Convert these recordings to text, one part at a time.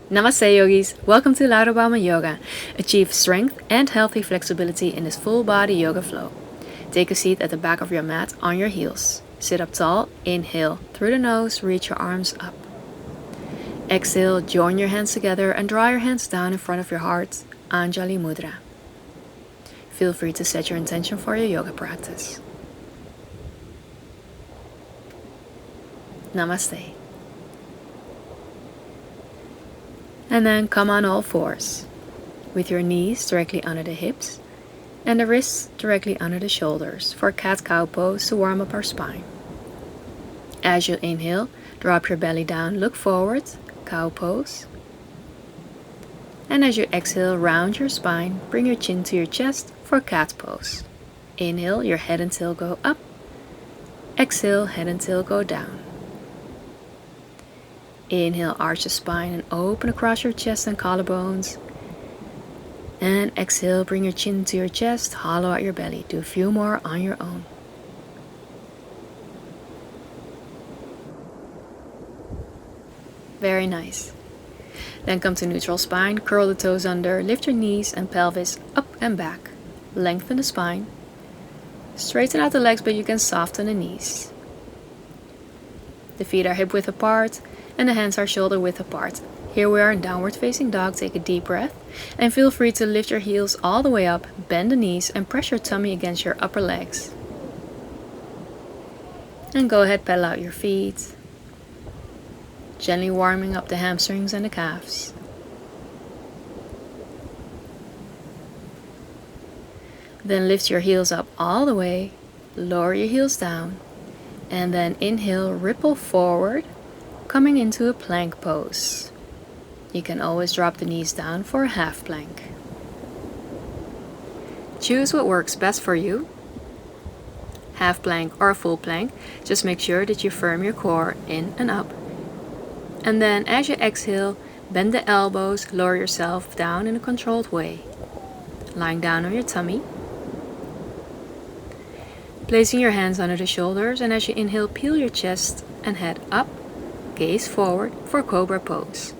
Namaste yogis, welcome to Baumann Yoga. Achieve strength and healthy flexibility in this full body yoga flow. Take a seat at the back of your mat on your heels. Sit up tall, inhale through the nose, reach your arms up. Exhale, join your hands together and draw your hands down in front of your heart, Anjali Mudra. Feel free to set your intention for your yoga practice. Namaste. And then come on all fours, with your knees directly under the hips and the wrists directly under the shoulders for cat-cow pose to warm up our spine. As you inhale, drop your belly down, look forward, cow pose. And as you exhale, round your spine, bring your chin to your chest for cat pose. Inhale, your head and tail go up. Exhale, head and tail go down. Inhale, arch the spine and open across your chest and collarbones. And exhale, bring your chin to your chest, hollow out your belly. Do a few more on your own. Very nice. Then come to neutral spine, curl the toes under, lift your knees and pelvis up and back. Lengthen the spine. Straighten out the legs, but you can soften the knees. The feet are hip width apart and the hands are shoulder width apart. Here we are in downward facing dog. Take a deep breath and feel free to lift your heels all the way up, bend the knees and press your tummy against your upper legs. And go ahead, pedal out your feet, gently warming up the hamstrings and the calves. Then lift your heels up all the way, lower your heels down, and then inhale, ripple forward, coming into a plank pose. You can always drop the knees down for a half plank. Choose what works best for you. Half plank or a full plank. Just make sure that you firm your core in and up. And then as you exhale, bend the elbows, lower yourself down in a controlled way. Lying down on your tummy. Placing your hands under the shoulders, and as you inhale, peel your chest and head up. Gaze forward for Cobra pose.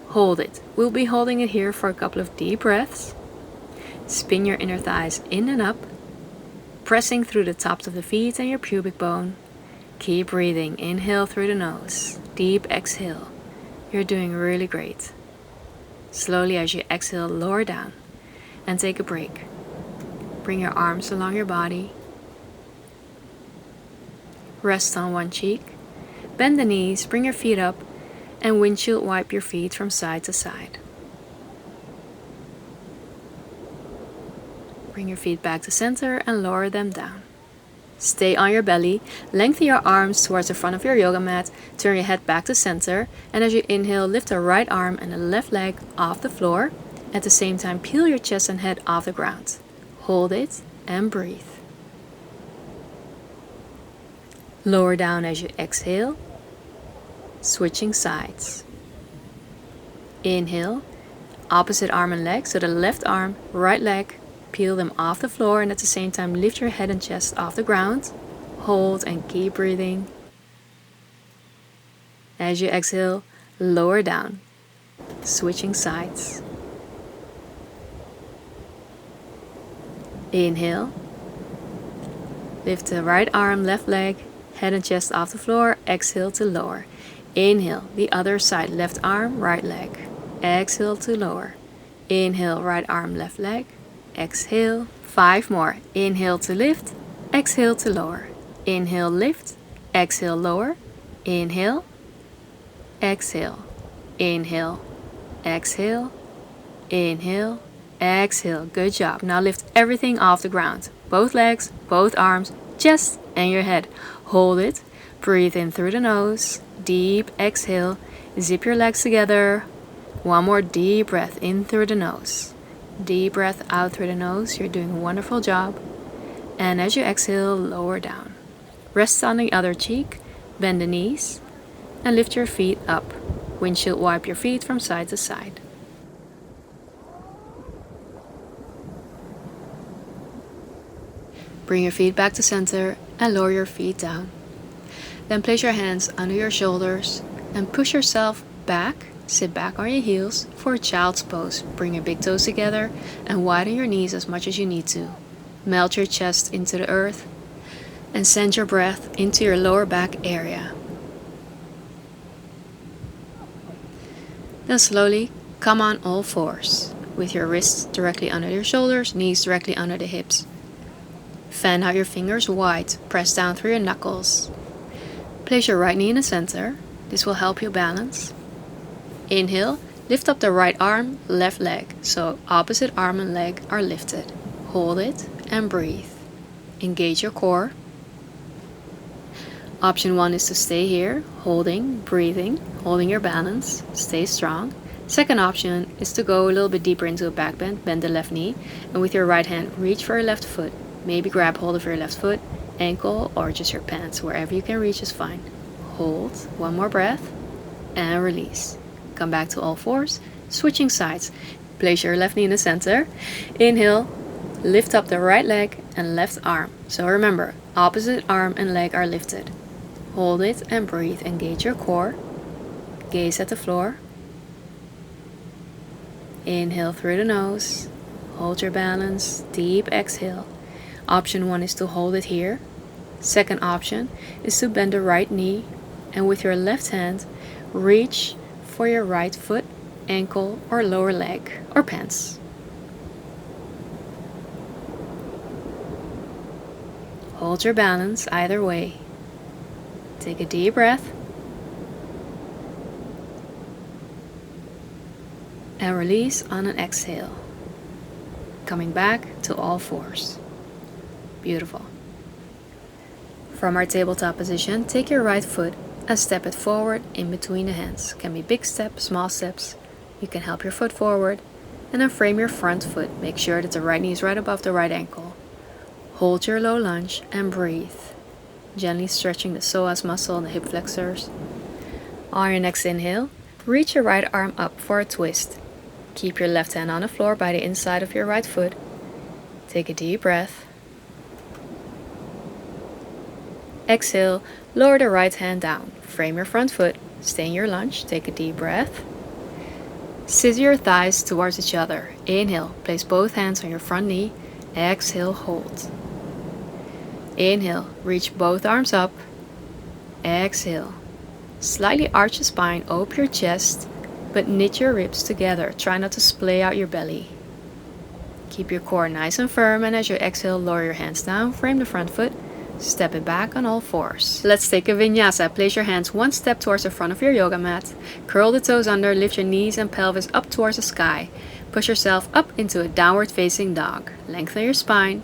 Hold it. We'll be holding it here for a couple of deep breaths. Spin your inner thighs in and up, pressing through the tops of the feet and your pubic bone. Keep breathing. Inhale through the nose. Deep exhale. You're doing really great. Slowly as you exhale, lower down and take a break. Bring your arms along your body. Rest on one cheek. Bend the knees, bring your feet up, and windshield wipe your feet from side to side. Bring your feet back to center and lower them down. Stay on your belly, lengthen your arms towards the front of your yoga mat, turn your head back to center, and as you inhale, lift the right arm and the left leg off the floor. At the same time, peel your chest and head off the ground. Hold it and breathe. Lower down as you exhale. Switching sides. Inhale, opposite arm and leg, so the left arm, right leg, peel them off the floor, and at the same time lift your head and chest off the ground. Hold and keep breathing. As you exhale, lower down. Switching sides. Inhale, lift the right arm, left leg, head and chest off the floor. Exhale to lower. Inhale, the other side, left arm, right leg. Exhale to lower. Inhale, right arm, left leg. Exhale. 5 more. Inhale to lift. Exhale to lower. Inhale, lift. Exhale, lower. Inhale. Exhale. Inhale. Exhale. Inhale. Exhale. Good job. Now lift everything off the ground. Both legs, both arms, chest, and your head. Hold it. Breathe in through the nose. Deep exhale. Zip your legs together. One more deep breath in through the nose. Deep breath out through the nose. You're doing a wonderful job. And as you exhale, lower down. Rest on the other cheek. Bend the knees. And lift your feet up. Windshield wipe your feet from side to side. Bring your feet back to center and lower your feet down. Then place your hands under your shoulders and push yourself back Sit back on your heels for a child's pose. Bring your big toes together and widen your knees as much as you need to. Melt your chest into the earth and send your breath into your lower back area. Then slowly come on all fours with your wrists directly under your shoulders, knees directly under the hips. Fan out your fingers wide, press down through your knuckles. Place your right knee in the center. This will help you balance. Inhale, lift up the right arm, left leg, so opposite arm and leg are lifted. Hold it and breathe. Engage your core. Option 1 is to stay here, holding, breathing, holding your balance, stay strong. Second option is to go a little bit deeper into a back bend, bend the left knee, and with your right hand, reach for your left foot. Maybe grab hold of your left foot, ankle, or just your pants, wherever you can reach is fine. Hold, one more breath, and release. Come back to all fours, switching sides. Place your left knee in the center. Inhale, lift up the right leg and left arm. So remember, opposite arm and leg are lifted. Hold it and breathe. Engage your core. Gaze at the floor. Inhale through the nose. Hold your balance. Deep exhale. Option 1 is to hold it here. Second option is to bend the right knee and with your left hand, reach for your right foot, ankle, or lower leg, or pants. Hold your balance either way. Take a deep breath. And release on an exhale. Coming back to all fours. Beautiful. From our tabletop position, take your right foot and step it forward in between the hands. Can be big steps, small steps. You can help your foot forward and then frame your front foot. Make sure that the right knee is right above the right ankle. Hold your low lunge and breathe. Gently stretching the psoas muscle and the hip flexors. On your next inhale, reach your right arm up for a twist. Keep your left hand on the floor by the inside of your right foot. Take a deep breath. Exhale, lower the right hand down. Frame your front foot. Stay in your lunge. Take a deep breath. Scissor your thighs towards each other. Inhale, place both hands on your front knee. Exhale, hold. Inhale, reach both arms up. Exhale. Slightly arch the spine, open your chest, but knit your ribs together. Try not to splay out your belly. Keep your core nice and firm, and as you exhale, lower your hands down, frame the front foot, step it back on all fours. Let's take a vinyasa. Place your hands one step towards the front of your yoga mat. Curl the toes under, lift your knees and pelvis up towards the sky. Push yourself up into a downward facing dog. Lengthen your spine.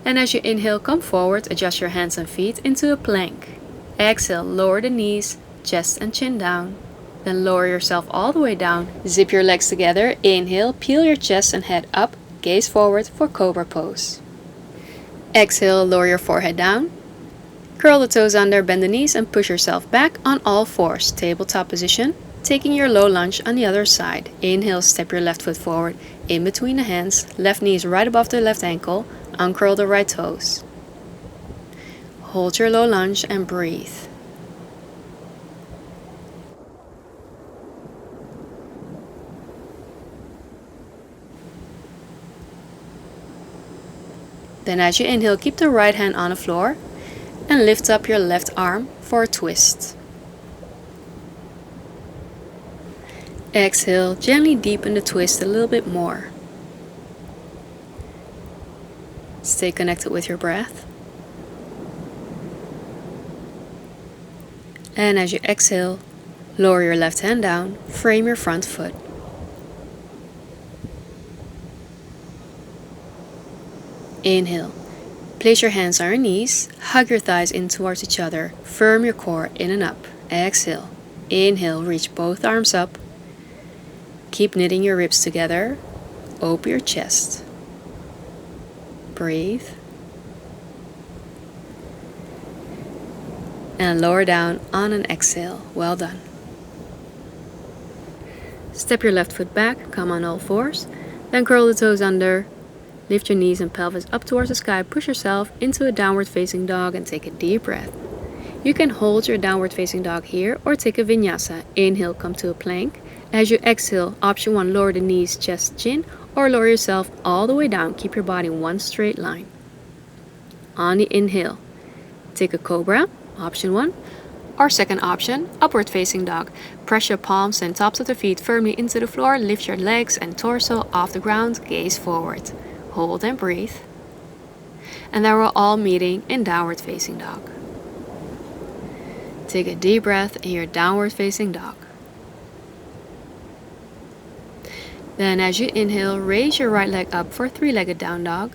And as you inhale, come forward, adjust your hands and feet into a plank. Exhale, lower the knees, chest and chin down. Then lower yourself all the way down. Zip your legs together. Inhale, peel your chest and head up. Gaze forward for Cobra Pose. Exhale, lower your forehead down. Curl the toes under, bend the knees and push yourself back on all fours. Tabletop position. Taking your low lunge on the other side. Inhale, step your left foot forward in between the hands. Left knee is right above the left ankle. Uncurl the right toes. Hold your low lunge and breathe. Then as you inhale, keep the right hand on the floor and lift up your left arm for a twist. Exhale, gently deepen the twist a little bit more. Stay connected with your breath. And as you exhale, lower your left hand down, frame your front foot. Inhale. Place your hands on your knees, hug your thighs in towards each other, firm your core in and up. Exhale. Inhale, reach both arms up. Keep knitting your ribs together. Open your chest. Breathe. And lower down on an exhale. Well done. Step your left foot back, come on all fours, then curl the toes under. Lift your knees and pelvis up towards the sky. Push yourself into a downward facing dog and take a deep breath. You can hold your downward facing dog here or take a vinyasa. Inhale, come to a plank. As you exhale, option 1, lower the knees, chest, chin, or lower yourself all the way down. Keep your body in one straight line. On the inhale, take a cobra, option 1. Or second option, upward facing dog. Press your palms and tops of the feet firmly into the floor. Lift your legs and torso off the ground. Gaze forward. Hold and breathe. And then we're all meeting in downward facing dog. Take a deep breath in your downward facing dog. Then as you inhale, raise your right leg up for three-legged down dog.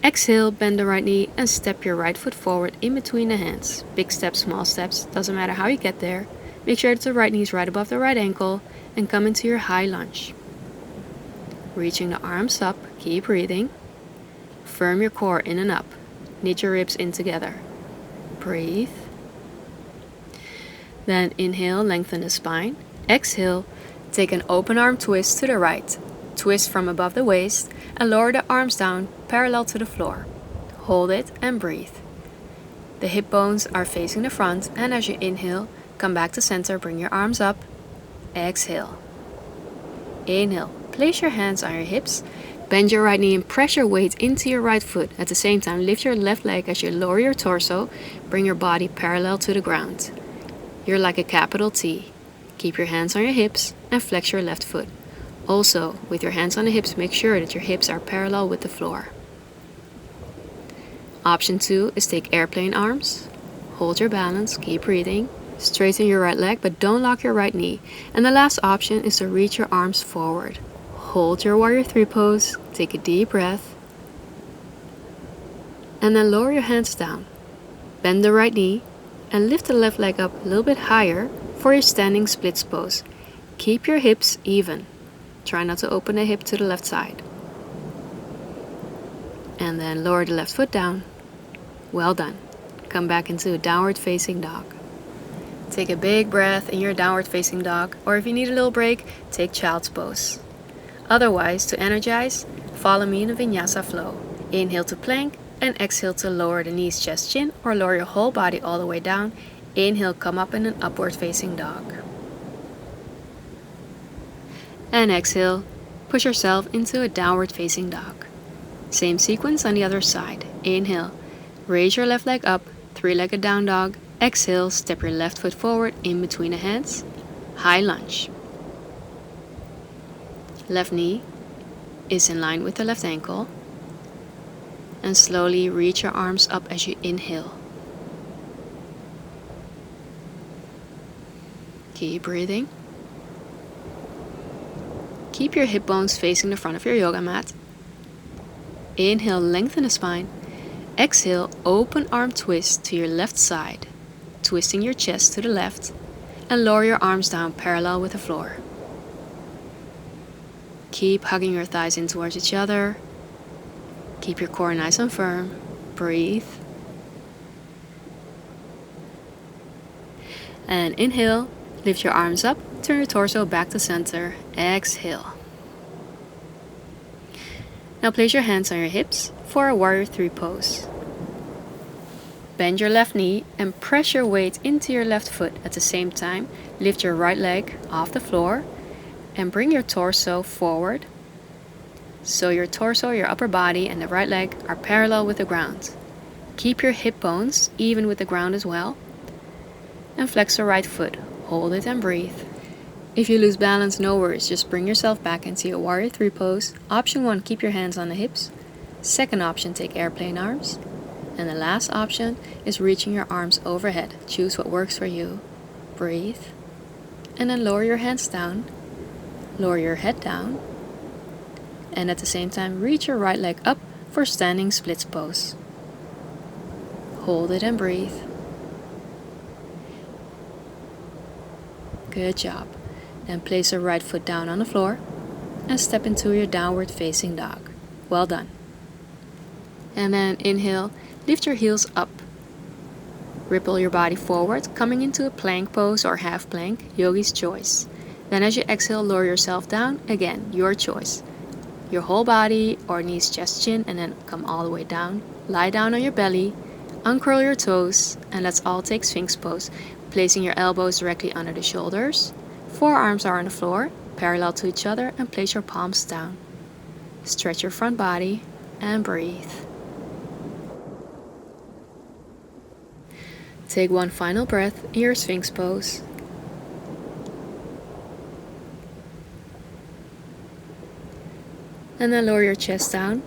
Exhale, bend the right knee and step your right foot forward in between the hands. Big steps, small steps, doesn't matter how you get there. Make sure that the right knee is right above the right ankle and come into your high lunge. Reaching the arms up, keep breathing. Firm your core in and up. Knit your ribs in together. Breathe. Then inhale, lengthen the spine. Exhale, take an open arm twist to the right. Twist from above the waist and lower the arms down parallel to the floor. Hold it and breathe. The hip bones are facing the front, and as you inhale, come back to center, bring your arms up. Exhale. Inhale, place your hands on your hips. Bend your right knee and press your weight into your right foot. At the same time, lift your left leg as you lower your torso. Bring your body parallel to the ground. You're like a capital T. Keep your hands on your hips and flex your left foot. Also, with your hands on the hips, make sure that your hips are parallel with the floor. Option 2 is take airplane arms. Hold your balance, keep breathing. Straighten your right leg, but don't lock your right knee. And the last option is to reach your arms forward. Hold your warrior 3 pose, take a deep breath. And then lower your hands down. Bend the right knee and lift the left leg up a little bit higher for your standing splits pose. Keep your hips even. Try not to open the hip to the left side. And then lower the left foot down. Well done. Come back into a downward facing dog. Take a big breath in your downward facing dog, or if you need a little break, take child's pose. Otherwise, to energize, follow me in a Vinyasa Flow. Inhale to plank and exhale to lower the knees, chest, chin, or lower your whole body all the way down. Inhale, come up in an upward facing dog. And exhale, push yourself into a downward facing dog. Same sequence on the other side. Inhale, raise your left leg up, three-legged down dog. Exhale, step your left foot forward in between the hands. High lunge. Left knee is in line with the left ankle. And slowly reach your arms up as you inhale. Keep breathing. Keep your hip bones facing the front of your yoga mat. Inhale, lengthen the spine. Exhale, open arm twist to your left side, twisting your chest to the left, and lower your arms down parallel with the floor. Keep hugging your thighs in towards each other. Keep your core nice and firm. Breathe. And inhale, lift your arms up, turn your torso back to center. Exhale. Now place your hands on your hips for a warrior 3 pose. Bend your left knee and press your weight into your left foot. At the same time, lift your right leg off the floor and bring your torso forward. So your torso, your upper body, and the right leg are parallel with the ground. Keep your hip bones even with the ground as well. And flex the right foot. Hold it and breathe. If you lose balance, no worries. Just bring yourself back into your warrior 3 pose. Option 1, keep your hands on the hips. Second option, take airplane arms. And the last option is reaching your arms overhead. Choose what works for you. Breathe. And then lower your hands down. Lower your head down. And at the same time, reach your right leg up for standing splits pose. Hold it and breathe. Good job. Then place your right foot down on the floor and step into your downward facing dog. Well done. And then inhale, lift your heels up. Ripple your body forward, coming into a plank pose or half plank, yogi's choice. Then as you exhale, lower yourself down. Again, your choice. Your whole body or knees, chest, chin, and then come all the way down. Lie down on your belly, uncurl your toes, and let's all take Sphinx Pose. Placing your elbows directly under the shoulders. Forearms are on the floor, parallel to each other, and place your palms down. Stretch your front body and breathe. Take one final breath in your Sphinx Pose. And then lower your chest down,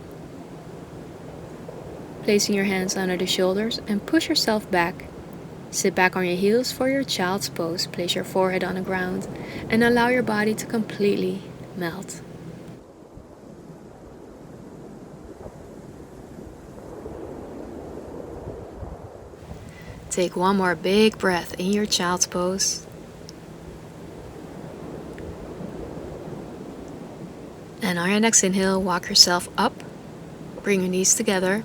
placing your hands under the shoulders and push yourself back. Sit back on your heels for your child's pose. Place your forehead on the ground and allow your body to completely melt. Take one more big breath in your child's pose. And on your next inhale, walk yourself up. Bring your knees together.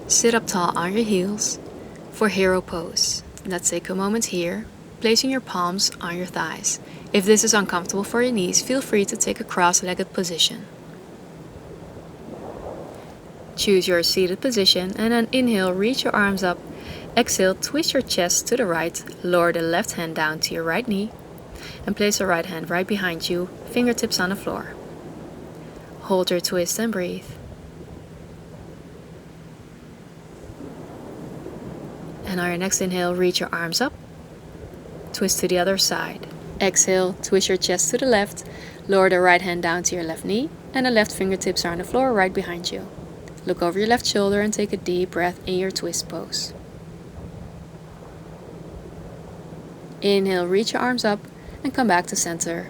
Sit up tall on your heels for hero pose. Let's take a moment here, placing your palms on your thighs. If this is uncomfortable for your knees, feel free to take a cross-legged position. Choose your seated position and then inhale, reach your arms up. Exhale, twist your chest to the right, lower the left hand down to your right knee, and place the right hand right behind you, fingertips on the floor. Hold your twist and breathe. And on your next inhale, reach your arms up, twist to the other side. Exhale, twist your chest to the left, lower the right hand down to your left knee, and the left fingertips are on the floor right behind you. Look over your left shoulder and take a deep breath in your twist pose. Inhale, reach your arms up and come back to center.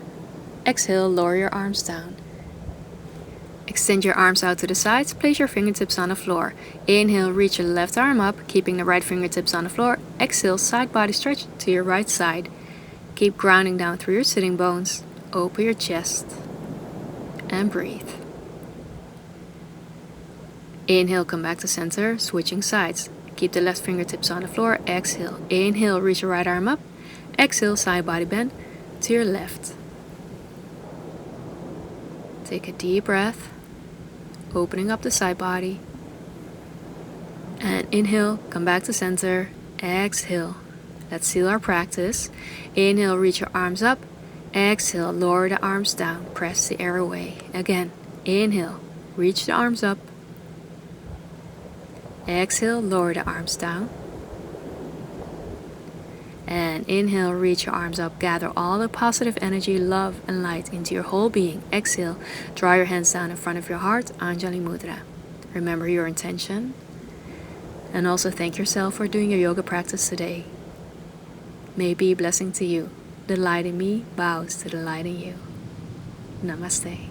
Exhale, lower your arms down. Extend your arms out to the sides, place your fingertips on the floor. Inhale, reach your left arm up, keeping the right fingertips on the floor. Exhale, side body stretch to your right side. Keep grounding down through your sitting bones. Open your chest and breathe. Inhale, come back to center, switching sides. Keep the left fingertips on the floor. Exhale. Inhale, reach your right arm up. Exhale, side body bend to your left. Take a deep breath, opening up the side body. And inhale, come back to center. Exhale. Let's seal our practice. Inhale, reach your arms up. Exhale, lower the arms down. Press the air away. Again, inhale, reach the arms up. Exhale, lower the arms down. And inhale, reach your arms up. Gather all the positive energy, love, and light into your whole being. Exhale, draw your hands down in front of your heart, Anjali Mudra. Remember your intention. And also thank yourself for doing your yoga practice today. May it be a blessing to you. The light in me bows to the light in you. Namaste.